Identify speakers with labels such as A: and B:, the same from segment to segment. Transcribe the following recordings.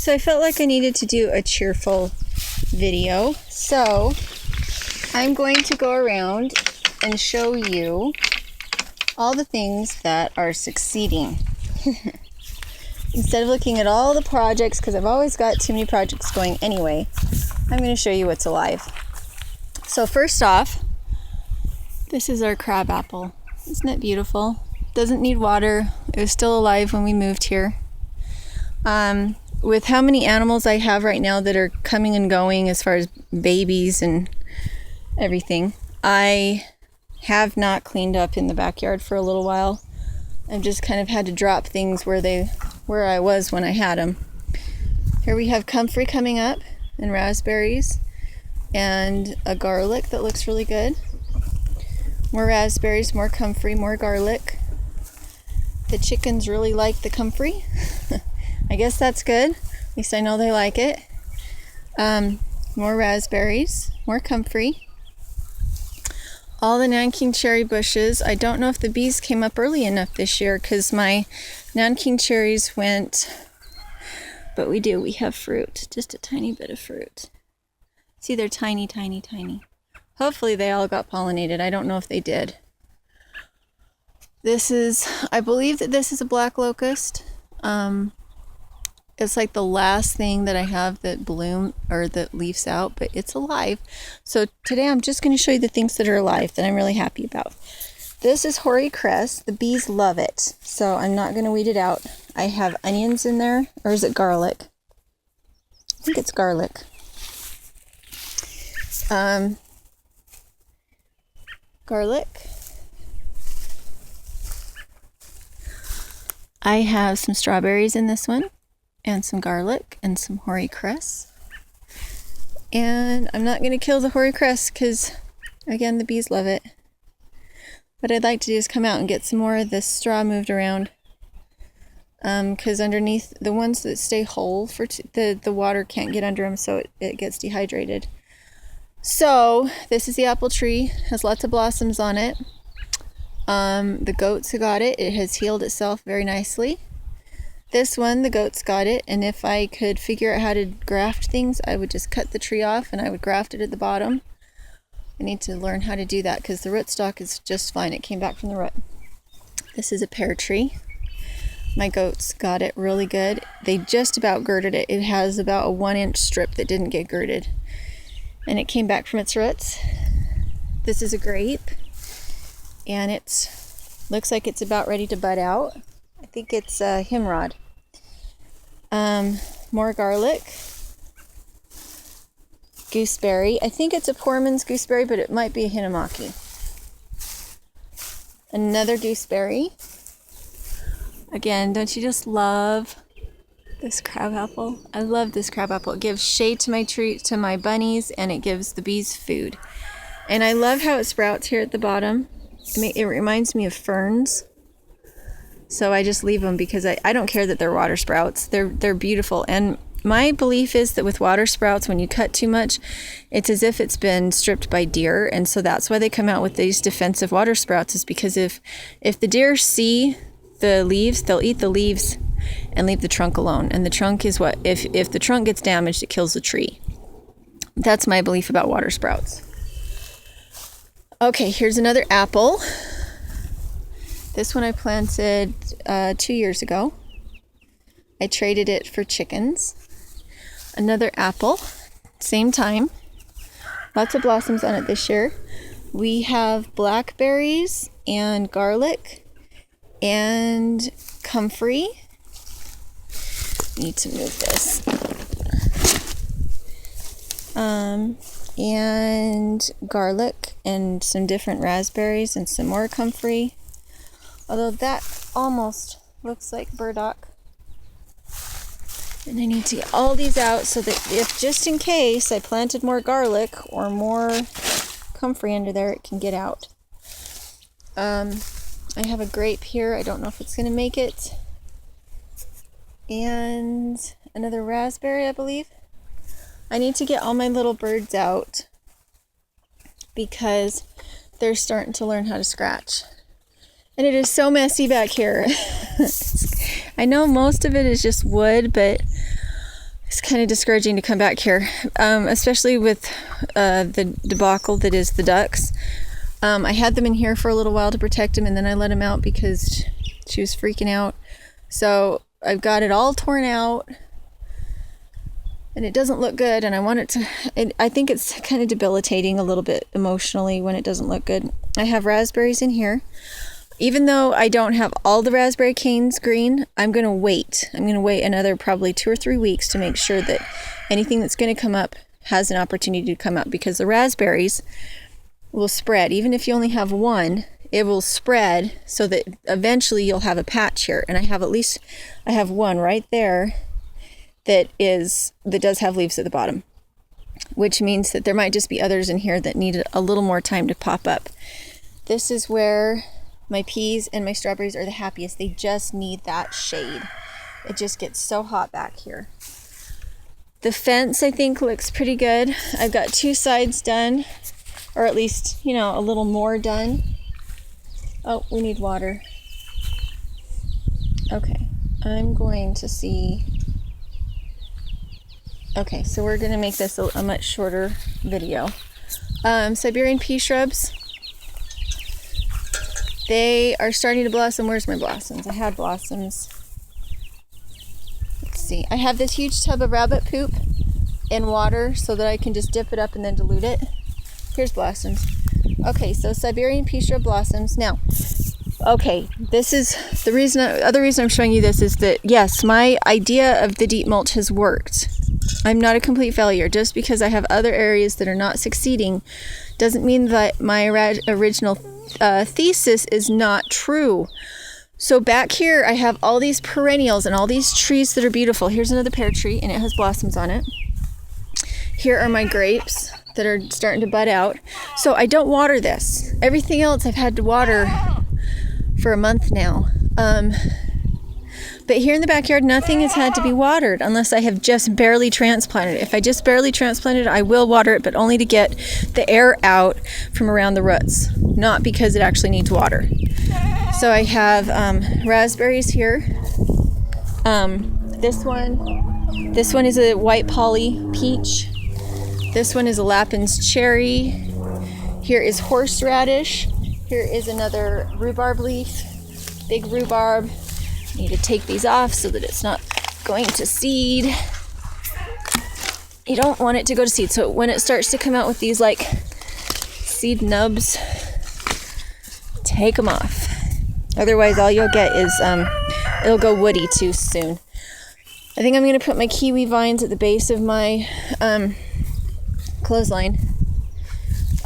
A: So I felt like I needed to do a cheerful video. So I'm going to go around and show you all the things that are succeeding. Instead of looking at all the projects, because I've always got too many projects going anyway, I'm going to show you what's alive. So first off, this is our crab apple. Isn't it beautiful? Doesn't need water. It was still alive when we moved here. With how many animals I have right now that are coming and going as far as babies and everything, I have not cleaned up in the backyard for a little while. I've just kind of had to drop things where I was when I had them. Here we have comfrey coming up and raspberries and a garlic that looks really good. More raspberries, more comfrey, more garlic. The chickens really like the comfrey. I guess that's good. At least I know they like it. More raspberries, more comfrey. All the Nanking cherry bushes. I don't know if the bees came up early enough this year because my Nanking cherries went, but we do. We have fruit, just a tiny bit of fruit. See, they're tiny, tiny, tiny. Hopefully they all got pollinated. I don't know if they did. I believe that this is a black locust. It's like the last thing that I have that bloom or that leaves out, but it's alive. So today I'm just going to show you the things that are alive that I'm really happy about. This is Hare cress. The bees love it, so I'm not going to weed it out. I have onions in there, or is it garlic? I think it's garlic. Garlic. I have some strawberries in this one, and some garlic, and some Hare cress. And I'm not going to kill the Hare cress because, again, the bees love it. What I'd like to do is come out and get some more of this straw moved around. Because underneath, the ones that stay whole, the water can't get under them, so it gets dehydrated. So, this is the apple tree. Has lots of blossoms on it. The goats got it. It has healed itself very nicely. This one, the goats got it, and if I could figure out how to graft things, I would just cut the tree off and I would graft it at the bottom. I need to learn how to do that because the rootstock is just fine. It came back from the root. This is a pear tree. My goats got it really good. They just about girded it. It has about a 1-inch strip that didn't get girded, and it came back from its roots. This is a grape, and it looks like it's about ready to bud out. I think it's himrod. More garlic. Gooseberry. I think it's a Poorman's gooseberry, but it might be a Hinamaki. Another gooseberry. Again, don't you just love this crabapple? I love this crabapple. It gives shade to my tree, to my bunnies, and it gives the bees food. And I love how it sprouts here at the bottom. It reminds me of ferns. So I just leave them because I don't care that they're water sprouts. They're beautiful. And my belief is that with water sprouts, when you cut too much, it's as if it's been stripped by deer. And so that's why they come out with these defensive water sprouts, is because if the deer see the leaves, they'll eat the leaves and leave the trunk alone. And the trunk is what, if the trunk gets damaged, it kills the tree. That's my belief about water sprouts. Okay, here's another apple. This one I planted 2 years ago. I traded it for chickens. Another apple, same time. Lots of blossoms on it this year. We have blackberries and garlic and comfrey. Need to move this. And garlic and some different raspberries and some more comfrey. Although that almost looks like burdock. And I need to get all these out so that if just in case I planted more garlic or more comfrey under there, it can get out. I have a grape here. I don't know if it's going to make it. And another raspberry, I believe. I need to get all my little birds out because they're starting to learn how to scratch. And it is so messy back here. I know most of it is just wood, but It's kind of discouraging to come back here, especially with the debacle that is the ducks. I had them in here for a little while to protect them, and then I let them out because she was freaking out. So I've got it all torn out, and it doesn't look good, and I want it to, I think it's kind of debilitating a little bit emotionally when it doesn't look good. I have raspberries in here. Even though I don't have all the raspberry canes green, I'm going to wait. I'm going to wait another probably 2 or 3 weeks to make sure that anything that's going to come up has an opportunity to come up, because the raspberries will spread. Even if you only have one, it will spread so that eventually you'll have a patch here. And I have one right there that does have leaves at the bottom, which means that there might just be others in here that need a little more time to pop up. This is where my peas and my strawberries are the happiest. They just need that shade. It just gets so hot back here. The fence, I think, looks pretty good. I've got 2 sides done, or at least, a little more done. Oh, we need water. Okay, I'm going to see. Okay, so we're going to make this a much shorter video. Siberian pea shrubs. They are starting to blossom. Where's my blossoms? I had blossoms. Let's see. I have this huge tub of rabbit poop in water so that I can just dip it up and then dilute it. Here's blossoms. Okay, so Siberian pea shrub blossoms. Now, okay, this is the reason. Other reason I'm showing you this is that, yes, my idea of the deep mulch has worked. I'm not a complete failure. Just because I have other areas that are not succeeding doesn't mean that my original thesis is not true. So back here I have all these perennials and all these trees that are beautiful. Here's another pear tree, and it has blossoms on it. Here are my grapes that are starting to bud out. So I don't water this. Everything else I've had to water for a month now. But here in the backyard, nothing has had to be watered unless I have just barely transplanted it. If I just barely transplanted it, I will water it, but only to get the air out from around the roots, not because it actually needs water. So I have raspberries here. This one is a white poly peach. This one is a Lapin's cherry. Here is horseradish. Here is another rhubarb leaf, big rhubarb. Need to take these off so that it's not going to seed. You don't want it to go to seed. So when it starts to come out with these like seed nubs, take them off. Otherwise all you'll get is it'll go woody too soon. I think I'm going to put my kiwi vines at the base of my clothesline.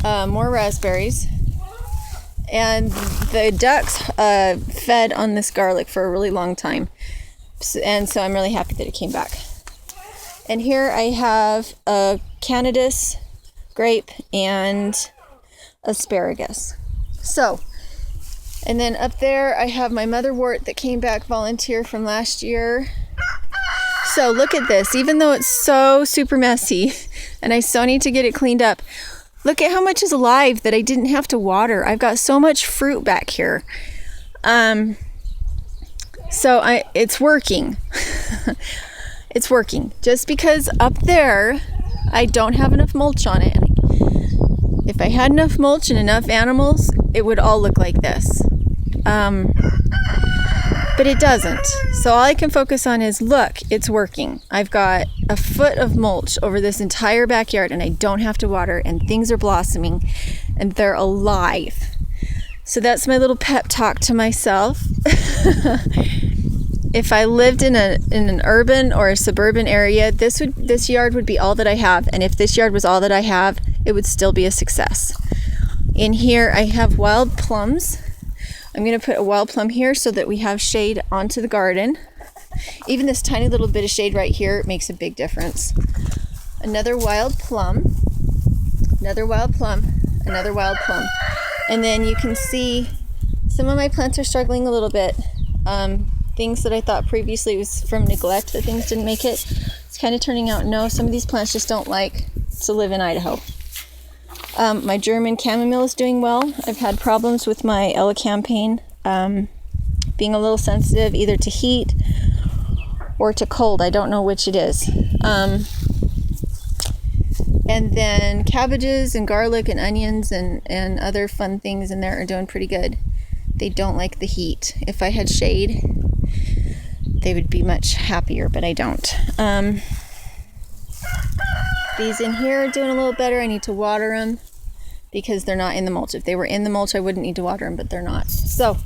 A: More raspberries. And the ducks fed on this garlic for a really long time. And so I'm really happy that it came back. And here I have a Canadas grape and asparagus. So, and then up there I have my motherwort that came back volunteer from last year. So look at this. Even though it's so super messy and I so need to get it cleaned up, look at how much is alive that I didn't have to water. I've got so much fruit back here. It's working. It's working. Just because up there I don't have enough mulch on it. If I had enough mulch and enough animals, it would all look like this. But it doesn't. So all I can focus on is, look, it's working. I've got a foot of mulch over this entire backyard and I don't have to water, and things are blossoming and they're alive. So that's my little pep talk to myself. If I lived in an urban or a suburban area, this yard would be all that I have. And if this yard was all that I have, it would still be a success. In here I have wild plums. I'm going to put a wild plum here so that we have shade onto the garden. Even this tiny little bit of shade right here makes a big difference. Another wild plum, another wild plum, another wild plum. And then you can see some of my plants are struggling a little bit. Things that I thought previously was from neglect that things didn't make it. It's kind of turning out, no, some of these plants just don't like to live in Idaho. My German chamomile is doing well. I've had problems with my elecampane being a little sensitive either to heat or to cold. I don't know which it is. And then cabbages and garlic and onions and other fun things in there are doing pretty good. They don't like the heat. If I had shade, they would be much happier, but I don't. These in here are doing a little better. I need to water them because they're not in the mulch. If they were in the mulch, I wouldn't need to water them, but they're not. So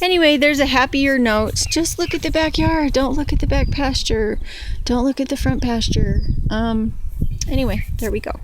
A: anyway, there's a happier note. Just look at the backyard. Don't look at the back pasture. Don't look at the front pasture. Anyway, there we go.